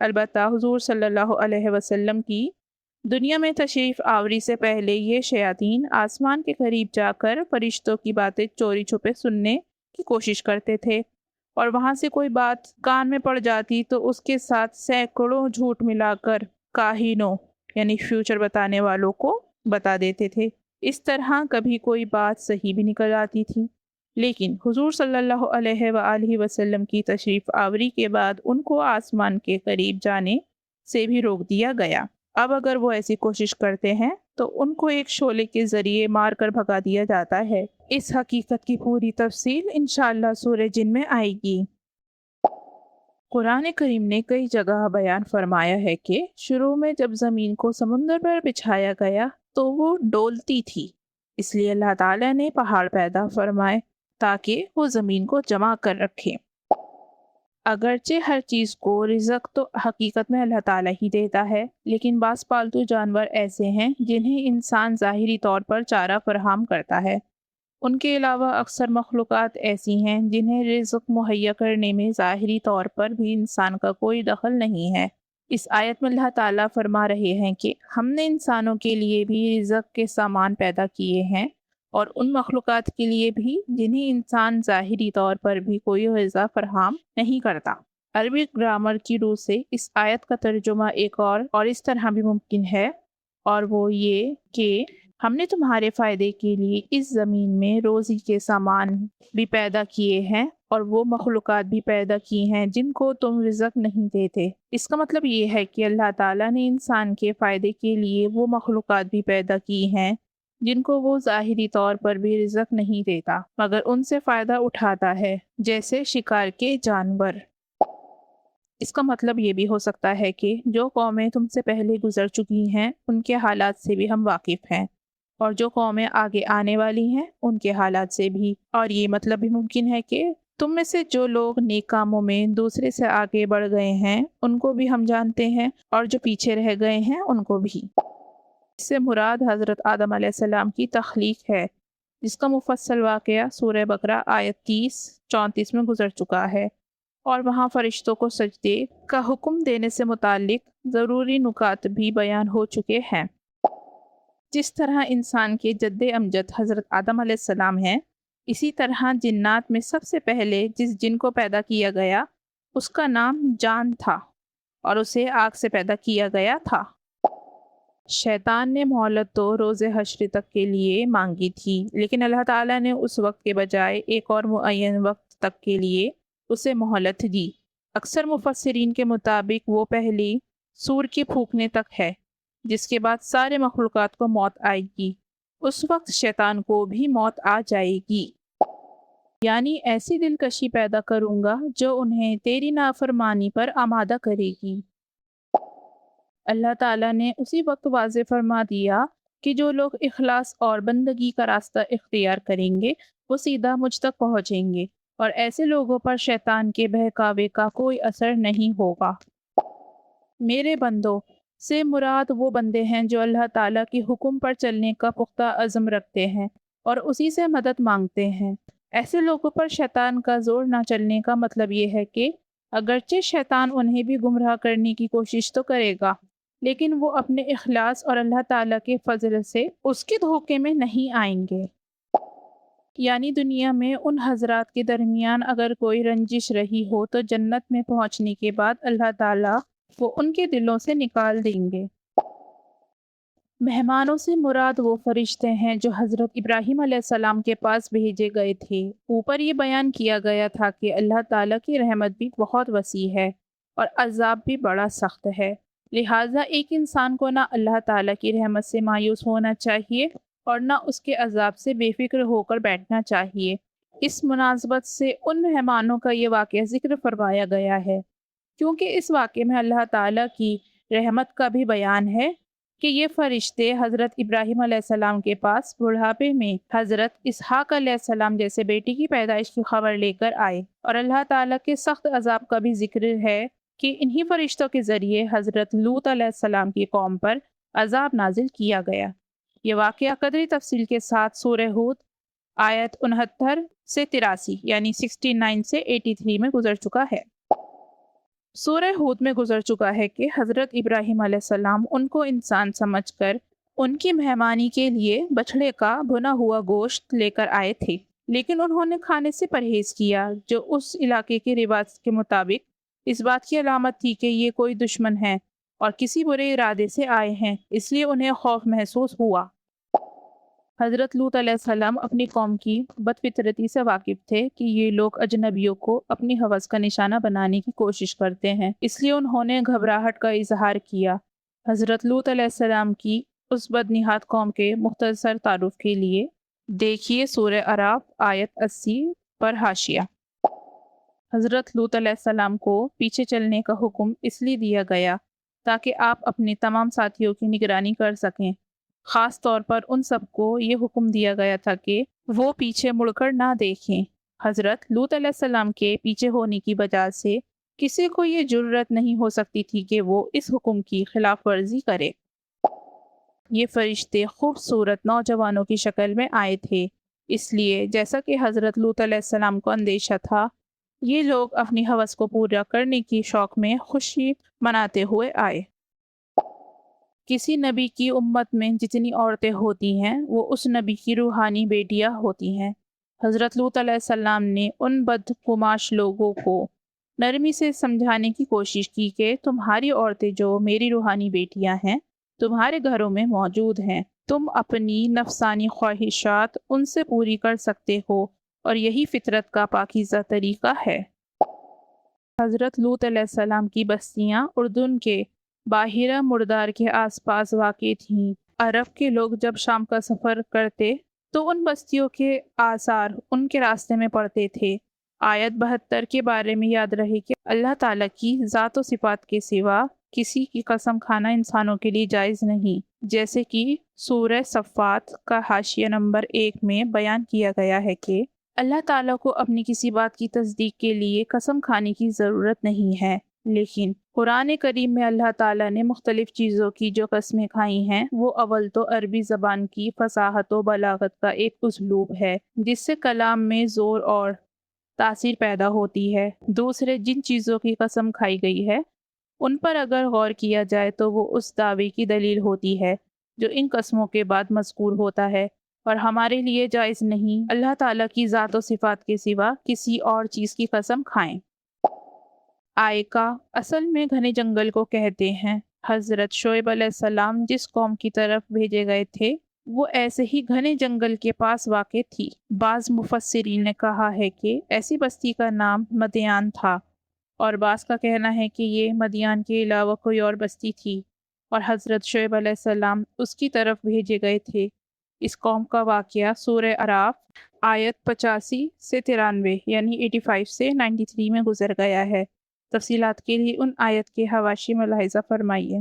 البتہ حضور صلی اللہ علیہ وسلم کی دنیا میں تشریف آوری سے پہلے یہ شیاطین آسمان کے قریب جا کر فرشتوں کی باتیں چوری چھپے سننے کی کوشش کرتے تھے، اور وہاں سے کوئی بات کان میں پڑ جاتی تو اس کے ساتھ سینکڑوں جھوٹ ملا کر کاہنوں یعنی فیوچر بتانے والوں کو بتا دیتے تھے۔ اس طرح کبھی کوئی بات صحیح بھی نکل آتی تھی، لیکن حضور صلی اللہ علیہ وآلہ وسلم کی تشریف آوری کے بعد ان کو آسمان کے قریب جانے سے بھی روک دیا گیا۔ اب اگر وہ ایسی کوشش کرتے ہیں تو ان کو ایک شعلے کے ذریعے مار کر بھگا دیا جاتا ہے۔ اس حقیقت کی پوری تفصیل انشاءاللہ سورہ جن میں آئے گی۔ قرآن کریم نے کئی جگہ بیان فرمایا ہے کہ شروع میں جب زمین کو سمندر پر بچھایا گیا تو وہ ڈولتی تھی، اس لیے اللہ تعالیٰ نے پہاڑ پیدا فرمائے تاکہ وہ زمین کو جمع کر رکھے۔ اگرچہ ہر چیز کو رزق تو حقیقت میں اللہ تعالیٰ ہی دیتا ہے، لیکن بعض پالتو جانور ایسے ہیں جنہیں انسان ظاہری طور پر چارہ فراہم کرتا ہے۔ ان کے علاوہ اکثر مخلوقات ایسی ہیں جنہیں رزق مہیا کرنے میں ظاہری طور پر بھی انسان کا کوئی دخل نہیں ہے۔ اس آیت میں اللہ تعالیٰ فرما رہے ہیں کہ ہم نے انسانوں کے لیے بھی رزق کے سامان پیدا کیے ہیں، اور ان مخلوقات کے لیے بھی جنہیں انسان ظاہری طور پر بھی کوئی غذا فراہم نہیں کرتا۔ عربی گرامر کی روح سے اس آیت کا ترجمہ ایک اور اس طرح بھی ممکن ہے، اور وہ یہ کہ ہم نے تمہارے فائدے کے لیے اس زمین میں روزی کے سامان بھی پیدا کیے ہیں اور وہ مخلوقات بھی پیدا کی ہیں جن کو تم رزق نہیں دیتے۔ اس کا مطلب یہ ہے کہ اللہ تعالیٰ نے انسان کے فائدے کے لیے وہ مخلوقات بھی پیدا کی ہیں جن کو وہ ظاہری طور پر بھی رزق نہیں دیتا مگر ان سے فائدہ اٹھاتا ہے، جیسے شکار کے جانور۔ اس کا مطلب یہ بھی ہو سکتا ہے کہ جو قومیں تم سے پہلے گزر چکی ہیں ان کے حالات سے بھی ہم واقف ہیں، اور جو قومیں آگے آنے والی ہیں ان کے حالات سے بھی، اور یہ مطلب بھی ممکن ہے کہ تم میں سے جو لوگ نیک کاموں میں دوسرے سے آگے بڑھ گئے ہیں ان کو بھی ہم جانتے ہیں، اور جو پیچھے رہ گئے ہیں ان کو بھی۔ اس سے مراد حضرت آدم علیہ السلام کی تخلیق ہے، جس کا مفصل واقعہ سورہ بقرہ آیت 30-34 میں گزر چکا ہے، اور وہاں فرشتوں کو سجدے کا حکم دینے سے متعلق ضروری نکات بھی بیان ہو چکے ہیں۔ جس طرح انسان کے جد امجد حضرت آدم علیہ السلام ہیں، اسی طرح جنات میں سب سے پہلے جس جن کو پیدا کیا گیا اس کا نام جان تھا، اور اسے آگ سے پیدا کیا گیا تھا۔ شیطان نے مہلت تو روز حشر تک کے لیے مانگی تھی، لیکن اللہ تعالیٰ نے اس وقت کے بجائے ایک اور معین وقت تک کے لیے اسے مہلت دی۔ اکثر مفسرین کے مطابق وہ پہلی سور کے پھونکنے تک ہے، جس کے بعد سارے مخلوقات کو موت آئے گی۔ اس وقت شیطان کو بھی موت آ جائے گی، یعنی ایسی دلکشی پیدا کروں گا جو انہیں تیری نافرمانی پر آمادہ کرے گی۔ اللہ تعالیٰ نے اسی وقت واضح فرما دیا کہ جو لوگ اخلاص اور بندگی کا راستہ اختیار کریں گے وہ سیدھا مجھ تک پہنچیں گے، اور ایسے لوگوں پر شیطان کے بہکاوے کا کوئی اثر نہیں ہوگا۔ میرے بندوں سے مراد وہ بندے ہیں جو اللہ تعالیٰ کے حکم پر چلنے کا پختہ عزم رکھتے ہیں اور اسی سے مدد مانگتے ہیں۔ ایسے لوگوں پر شیطان کا زور نہ چلنے کا مطلب یہ ہے کہ اگرچہ شیطان انہیں بھی گمراہ کرنے کی کوشش تو کرے گا، لیکن وہ اپنے اخلاص اور اللہ تعالیٰ کے فضل سے اس کے دھوکے میں نہیں آئیں گے۔ یعنی دنیا میں ان حضرات کے درمیان اگر کوئی رنجش رہی ہو تو جنت میں پہنچنے کے بعد اللہ تعالیٰ وہ ان کے دلوں سے نکال دیں گے۔ مہمانوں سے مراد وہ فرشتے ہیں جو حضرت ابراہیم علیہ السلام کے پاس بھیجے گئے تھے۔ اوپر یہ بیان کیا گیا تھا کہ اللہ تعالیٰ کی رحمت بھی بہت وسیع ہے اور عذاب بھی بڑا سخت ہے، لہٰذا ایک انسان کو نہ اللہ تعالیٰ کی رحمت سے مایوس ہونا چاہیے اور نہ اس کے عذاب سے بے فکر ہو کر بیٹھنا چاہیے۔ اس مناسبت سے ان مہمانوں کا یہ واقعہ ذکر فرمایا گیا ہے، کیونکہ اس واقعے میں اللہ تعالیٰ کی رحمت کا بھی بیان ہے کہ یہ فرشتے حضرت ابراہیم علیہ السلام کے پاس بڑھاپے میں حضرت اسحاق علیہ السلام جیسے بیٹی کی پیدائش کی خبر لے کر آئے، اور اللہ تعالیٰ کے سخت عذاب کا بھی ذکر ہے کہ انہی فرشتوں کے ذریعے حضرت لوط علیہ السلام کی قوم پر عذاب نازل کیا گیا۔ یہ واقعہ قدری تفصیل کے ساتھ سورہ ہود آیت 69 سے 83 یعنی 69 سے 83 میں گزر چکا ہے۔ سورہ ہود میں گزر چکا ہے کہ حضرت ابراہیم علیہ السلام ان کو انسان سمجھ کر ان کی مہمانی کے لیے بچھڑے کا بھنا ہوا گوشت لے کر آئے تھے، لیکن انہوں نے کھانے سے پرہیز کیا، جو اس علاقے کے رواج کے مطابق اس بات کی علامت تھی کہ یہ کوئی دشمن ہے اور کسی برے ارادے سے آئے ہیں، اس لیے انہیں خوف محسوس ہوا۔ حضرت لوط علیہ السلام اپنی قوم کی بد فطرتی سے واقف تھے کہ یہ لوگ اجنبیوں کو اپنی ہوس کا نشانہ بنانے کی کوشش کرتے ہیں، اس لیے انہوں نے گھبراہٹ کا اظہار کیا۔ حضرت لوط علیہ السلام کی اس بدنہاد قوم کے مختصر تعارف کے لیے دیکھیے سورہ اعراف آیت 80 پر حاشیہ۔ حضرت لوط علیہ السلام کو پیچھے چلنے کا حکم اس لیے دیا گیا تاکہ آپ اپنے تمام ساتھیوں کی نگرانی کر سکیں۔ خاص طور پر ان سب کو یہ حکم دیا گیا تھا کہ وہ پیچھے مڑ کر نہ دیکھیں۔ حضرت لوط علیہ السلام کے پیچھے ہونے کی وجہ سے کسی کو یہ جرأت نہیں ہو سکتی تھی کہ وہ اس حکم کی خلاف ورزی کرے۔ یہ فرشتے خوبصورت نوجوانوں کی شکل میں آئے تھے، اس لیے جیسا کہ حضرت لوط علیہ السلام کو اندیشہ تھا، یہ لوگ اپنی ہوس کو پورا کرنے کی شوق میں خوشی مناتے ہوئے آئے۔ کسی نبی کی امت میں جتنی عورتیں ہوتی ہیں وہ اس نبی کی روحانی بیٹیاں ہوتی ہیں۔ حضرت لوط علیہ السلام نے ان بدگماش لوگوں کو نرمی سے سمجھانے کی کوشش کی کہ تمہاری عورتیں جو میری روحانی بیٹیاں ہیں تمہارے گھروں میں موجود ہیں، تم اپنی نفسانی خواہشات ان سے پوری کر سکتے ہو اور یہی فطرت کا پاکیزہ طریقہ ہے۔ حضرت لوط علیہ السلام کی بستیاں اردن کے باحیرہ مردار کے آس پاس واقع تھیں۔ عرب کے لوگ جب شام کا سفر کرتے تو ان بستیوں کے آثار ان کے راستے میں پڑتے تھے۔ آیت 72 کے بارے میں یاد رہے کہ اللہ تعالیٰ کی ذات و صفات کے سوا کسی کی قسم کھانا انسانوں کے لیے جائز نہیں، جیسے کہ سورہ صفات کا حاشیہ نمبر 1 میں بیان کیا گیا ہے کہ اللہ تعالیٰ کو اپنی کسی بات کی تصدیق کے لیے قسم کھانے کی ضرورت نہیں ہے، لیکن قرآن کریم میں اللہ تعالیٰ نے مختلف چیزوں کی جو قسمیں کھائی ہیں وہ اول تو عربی زبان کی فصاحت و بلاغت کا ایک اسلوب ہے جس سے کلام میں زور اور تاثیر پیدا ہوتی ہے۔ دوسرے، جن چیزوں کی قسم کھائی گئی ہے ان پر اگر غور کیا جائے تو وہ اس دعوے کی دلیل ہوتی ہے جو ان قسموں کے بعد مذکور ہوتا ہے، اور ہمارے لیے جائز نہیں اللہ تعالیٰ کی ذات و صفات کے سوا کسی اور چیز کی قسم کھائیں۔ آئکہ اصل میں گھنے جنگل کو کہتے ہیں۔ حضرت شعیب علیہ السلام جس قوم کی طرف بھیجے گئے تھے وہ ایسے ہی گھنے جنگل کے پاس واقع تھی۔ بعض مفسرین نے کہا ہے کہ ایسی بستی کا نام مدیان تھا، اور بعض کا کہنا ہے کہ یہ مدیان کے علاوہ کوئی اور بستی تھی اور حضرت شعیب علیہ السلام اس کی طرف بھیجے گئے تھے۔ اس قوم کا واقعہ سورہ اعراف آیت 85 سے 93 یعنی 85 سے 93 میں گزر گیا ہے۔ تفصیلات کے لیے ان آیت کے حواشی ملاحظہ فرمائیے۔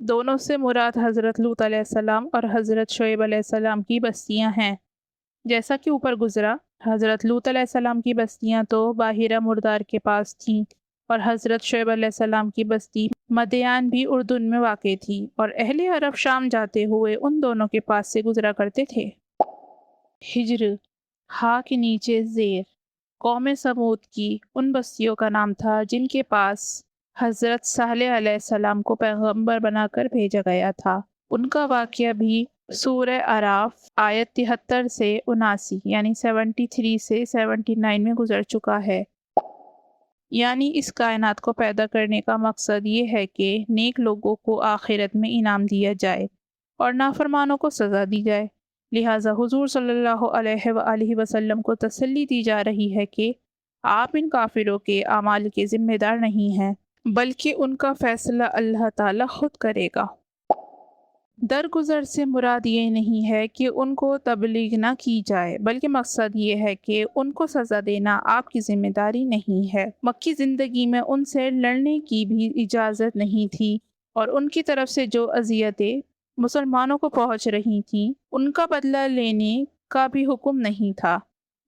دونوں سے مراد حضرت لوط علیہ السلام اور حضرت شعیب علیہ السلام کی بستیاں ہیں۔ جیسا کہ اوپر گزرا، حضرت لوط علیہ السلام کی بستیاں تو باحیرہ مردار کے پاس تھیں اور حضرت شعیب علیہ السلام کی بستی مدیان بھی اردن میں واقع تھی، اور اہل عرب شام جاتے ہوئے ان دونوں کے پاس سے گزرا کرتے تھے۔ ہجر، ہا کے نیچے زیر، قوم سمود کی ان بستیوں کا نام تھا جن کے پاس حضرت صالح علیہ السلام کو پیغمبر بنا کر بھیجا گیا تھا۔ ان کا واقعہ بھی سورہ اعراف آیت 73 سے 79 یعنی 73 سے 79 میں گزر چکا ہے۔ یعنی اس کائنات کو پیدا کرنے کا مقصد یہ ہے کہ نیک لوگوں کو آخرت میں انعام دیا جائے اور نافرمانوں کو سزا دی جائے، لہٰذا حضور صلی اللہ علیہ وآلہ وسلم کو تسلی دی جا رہی ہے کہ آپ ان کافروں کے اعمال کے ذمہ دار نہیں ہیں، بلکہ ان کا فیصلہ اللہ تعالیٰ خود کرے گا۔ درگزر سے مراد یہ نہیں ہے کہ ان کو تبلیغ نہ کی جائے، بلکہ مقصد یہ ہے کہ ان کو سزا دینا آپ کی ذمہ داری نہیں ہے۔ مکی زندگی میں ان سے لڑنے کی بھی اجازت نہیں تھی، اور ان کی طرف سے جو اذیتیں مسلمانوں کو پہنچ رہی تھیں ان کا بدلہ لینے کا بھی حکم نہیں تھا۔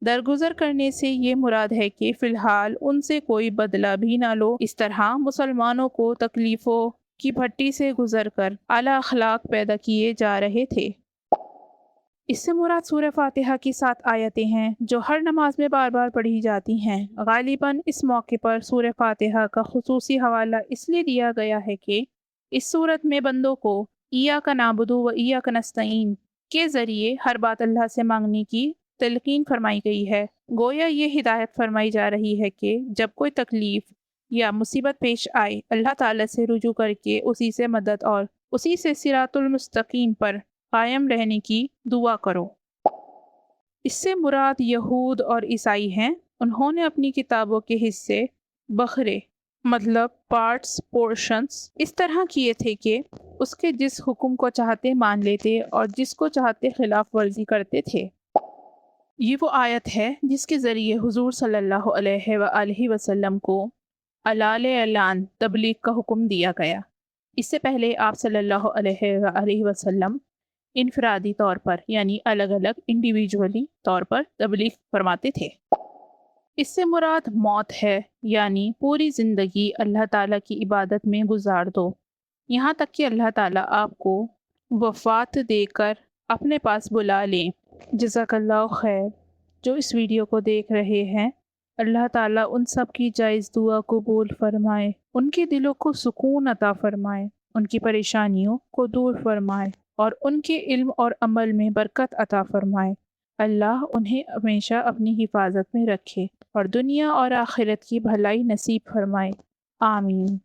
درگزر کرنے سے یہ مراد ہے کہ فی الحال ان سے کوئی بدلہ بھی نہ لو۔ اس طرح مسلمانوں کو تکلیفوں کی بھٹی سے گزر کر اعلیٰ اخلاق پیدا کیے جا رہے تھے۔ اس سے مراد سورہ فاتحہ کی 7 آیتیں ہیں جو ہر نماز میں بار بار پڑھی جاتی ہیں۔ غالباً اس موقع پر سورہ فاتحہ کا خصوصی حوالہ اس لیے دیا گیا ہے کہ اس صورت میں بندوں کو ایاک نعبد و ایاک نستعین کے ذریعے ہر بات اللہ سے مانگنے کی تلقین فرمائی گئی ہے۔ گویا یہ ہدایت فرمائی جا رہی ہے کہ جب کوئی تکلیف یا مصیبت پیش آئے، اللہ تعالیٰ سے رجوع کر کے اسی سے مدد اور اسی سے صراط المستقیم پر قائم رہنے کی دعا کرو۔ اس سے مراد یہود اور عیسائی ہیں۔ انہوں نے اپنی کتابوں کے حصے بخرے مطلب پارٹس پورشنز اس طرح کیے تھے کہ اس کے جس حکم کو چاہتے مان لیتے اور جس کو چاہتے خلاف ورزی کرتے تھے۔ یہ وہ آیت ہے جس کے ذریعے حضور صلی اللہ علیہ وآلہ وسلم کو اعلان تبلیغ کا حکم دیا گیا۔ اس سے پہلے آپ صلی اللہ علیہ وآلہ وسلم انفرادی طور پر یعنی الگ الگ انڈیویجولی طور پر تبلیغ فرماتے تھے۔ اس سے مراد موت ہے، یعنی پوری زندگی اللہ تعالیٰ کی عبادت میں گزار دو، یہاں تک کہ اللہ تعالیٰ آپ کو وفات دے کر اپنے پاس بلا لیں۔ جزاک اللہ خیر۔ جو اس ویڈیو کو دیکھ رہے ہیں، اللہ تعالیٰ ان سب کی جائز دعا قبول فرمائے، ان کے دلوں کو سکون عطا فرمائے، ان کی پریشانیوں کو دور فرمائے اور ان کے علم اور عمل میں برکت عطا فرمائے۔ اللہ انہیں ہمیشہ اپنی حفاظت میں رکھے اور دنیا اور آخرت کی بھلائی نصیب فرمائے۔ آمین۔